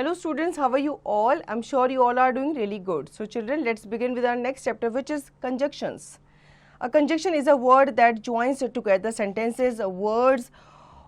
Hello students, how are you all? I'm sure you all are doing really good. So children, let's begin with our next chapter, which is conjunctions. A conjunction is a word that joins together sentences, words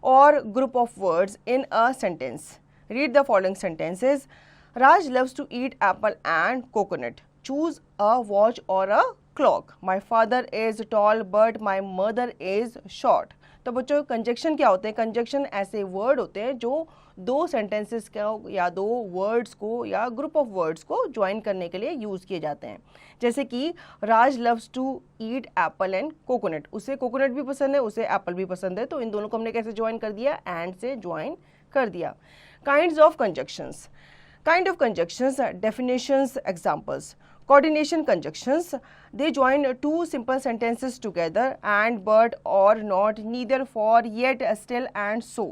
or group of words in a sentence. Read the following sentences. Raj loves to eat apple and coconut. Choose a watch or a clock. My father is tall but my mother is short. तो बच्चों conjunction क्या होते हैं? Conjunction ऐसे word होते हैं जो दो सेंटेंसेस को या दो वर्ड्स को या ग्रुप ऑफ वर्ड्स को ज्वाइन करने के लिए यूज़ किए जाते हैं. जैसे कि Raj loves to eat apple and coconut. उसे कोकोनट भी पसंद है, उसे एप्पल भी पसंद है, तो इन दोनों को हमने कैसे ज्वाइन कर दिया? एंड से ज्वाइन कर दिया. Kinds of conjunctions. Kind of conjunctions, definitions, examples. Coordination conjunctions, they join two simple sentences together and but or not, neither, for, yet, still and so.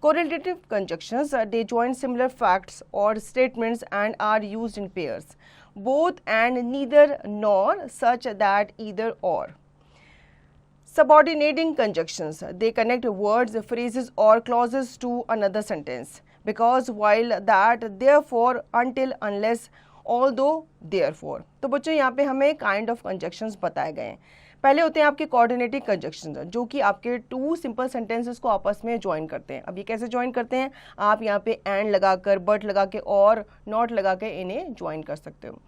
Correlative conjunctions, they join similar facts or statements and are used in pairs. Both and neither nor, such that either or. Subordinating conjunctions, they connect words, phrases or clauses to another sentence. Because, while, that, therefore, until, unless, although, therefore. तो बच्चों यहाँ पे हमें kind of conjunctions बताए गए हैं. पहले होते हैं आपके कोऑर्डिनेटिंग कंजक्शंस, जो कि आपके टू सिंपल सेंटेंसेस को आपस में ज्वाइन करते हैं. अब ये कैसे ज्वाइन करते हैं? आप यहाँ पे एंड लगाकर, बट लगा के और नॉट लगा के इन्हें ज्वाइन कर सकते हो.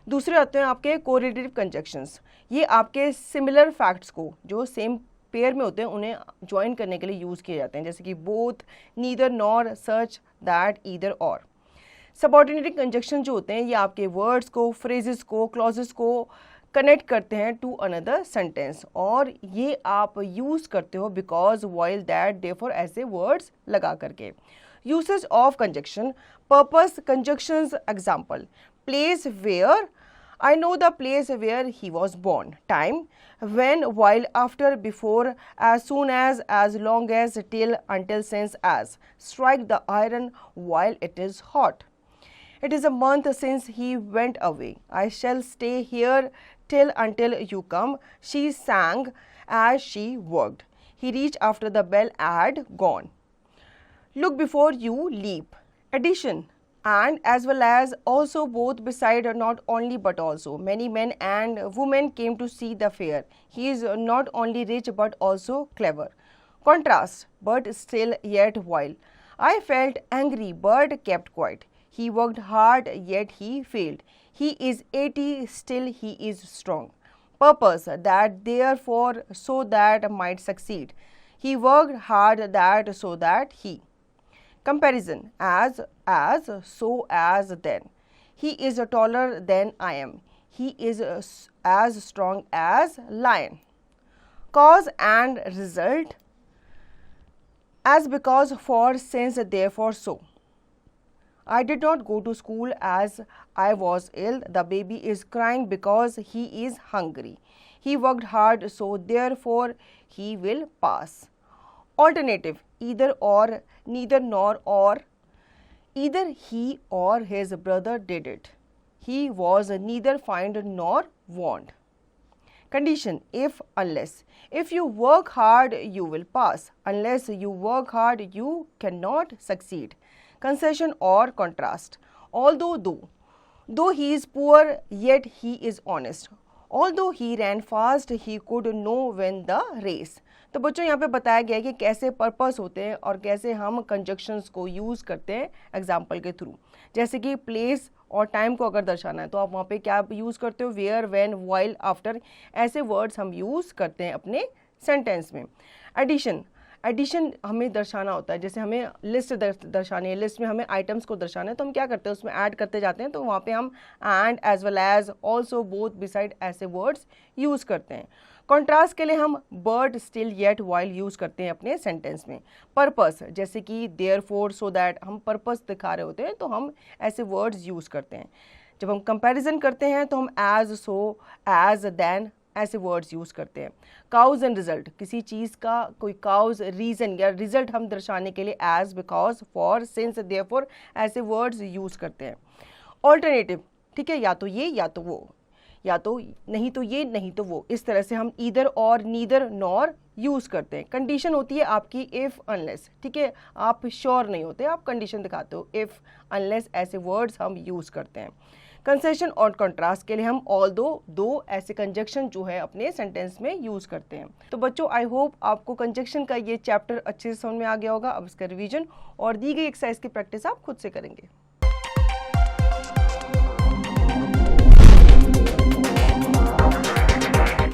दूसरे आते हैं आपके कोरिलेटिव कंजक्शंस. ये आपके सिमिलर फैक्ट्स को जो सेम पेयर में होते हैं उन्हें ज्वाइन करने के लिए यूज़ किए जाते हैं. जैसे कि both, neither, nor, such, that, either और. सबऑर्डिनेटिंग कंजक्शन जो होते हैं ये आपके वर्ड्स को, फ्रेजेस को, क्लॉजेस को कनेक्ट करते हैं टू अनदर सेंटेंस, और ये आप यूज़ करते हो बिकॉज, व्हाइल, दैट, देयरफॉर ऐसे वर्ड्स लगा करके. Usage of conjunction. Purpose conjunctions. Example. Place, where. I know the place where he was born. Time, when, while, after, before, as soon as long as, till, until, since, as. Strike the iron while it is hot. It is a month since he went away. I shall stay here till until you come. She sang as she worked. He reached after the bell had gone. Look before you leap. Addition. And, as well as, also, both, beside, not only but also. Many men and women came to see the fair. He is not only rich but also clever. Contrast. But still, yet, while. I felt angry but kept quiet. He worked hard yet he failed. He is 80, still he is strong. Purpose. That, therefore, so that might succeed. He worked hard that so that he. Comparison. As, so, as, then. He is taller than I am. He is as strong as lion. Cause and result. As, because, for, since, therefore, so. I did not go to school as I was ill. The baby is crying because he is hungry. He worked hard, so therefore he will pass. Alternative. Either or, neither nor or. Either he or his brother did it. He was neither find nor want. Condition. If, unless. If you work hard, you will pass. Unless you work hard, you cannot succeed. Concession or contrast. Although, though. Though he is poor, yet he is honest. Although he ran fast, he could know when the race. तो बच्चों यहाँ पे बताया गया है कि कैसे purpose होते हैं और कैसे हम कंजक्शंस को यूज़ करते हैं एग्जाम्पल के थ्रू. जैसे कि प्लेस और टाइम को अगर दर्शाना है तो आप वहाँ पे क्या यूज़ करते हो? Where, when, while, after. ऐसे वर्ड्स हम यूज़ करते हैं अपने सेंटेंस में. एडिशन. एडिशन हमें दर्शाना होता है. जैसे हमें लिस्ट दर्शानी है, लिस्ट में हमें आइटम्स को दर्शाना है तो हम क्या करते हैं? उसमें ऐड करते जाते हैं. तो वहाँ पे हम and, as well as, also, both, beside ऐसे वर्ड्स यूज़ करते हैं. कॉन्ट्रास्ट के लिए हम but, still, yet, while use करते हैं अपने सेंटेंस में. पर्पस. जैसे कि देयरफॉर, सो दैट. हम पर्पस दिखा रहे होते हैं तो हम ऐसे वर्ड्स यूज़ करते हैं. जब हम कंपैरिजन करते हैं तो हम एज, सो, एज, देन ऐसे वर्ड्स यूज़ करते हैं. Cause and result. किसी चीज़ का कोई काउज, रीज़न या रिजल्ट हम दर्शाने के लिए as, because, for, since, therefore ऐसे वर्ड्स यूज़ करते हैं. ऑल्टरनेटिव. ठीक है, या तो ये या तो वो, या तो नहीं तो ये नहीं तो वो. इस तरह से हम ईदर और, नीदर नॉर यूज़ करते हैं। कंडीशन होती है आपकी इफ़ अनलेस, ठीक है, आप श्योर नहीं होते, आप कंडीशन दिखाते हो, इफ़ अनलेस ऐसे वर्ड्स हम यूज़ करते हैं। कंसेशन और कंट्रास्ट के लिए हम ऑल्दो, दो ऐसे कंजक्शन जो है अपने सेंटेंस में यूज़ करते हैं। तो बच्चों आई होप आपको कंजक्शन का ये चैप्टर अच्छे से समझ में आ गया होगा। अब इसका रिवीजन और दी गई एक्सरसाइज की प्रैक्टिस आप खुद से करेंगे।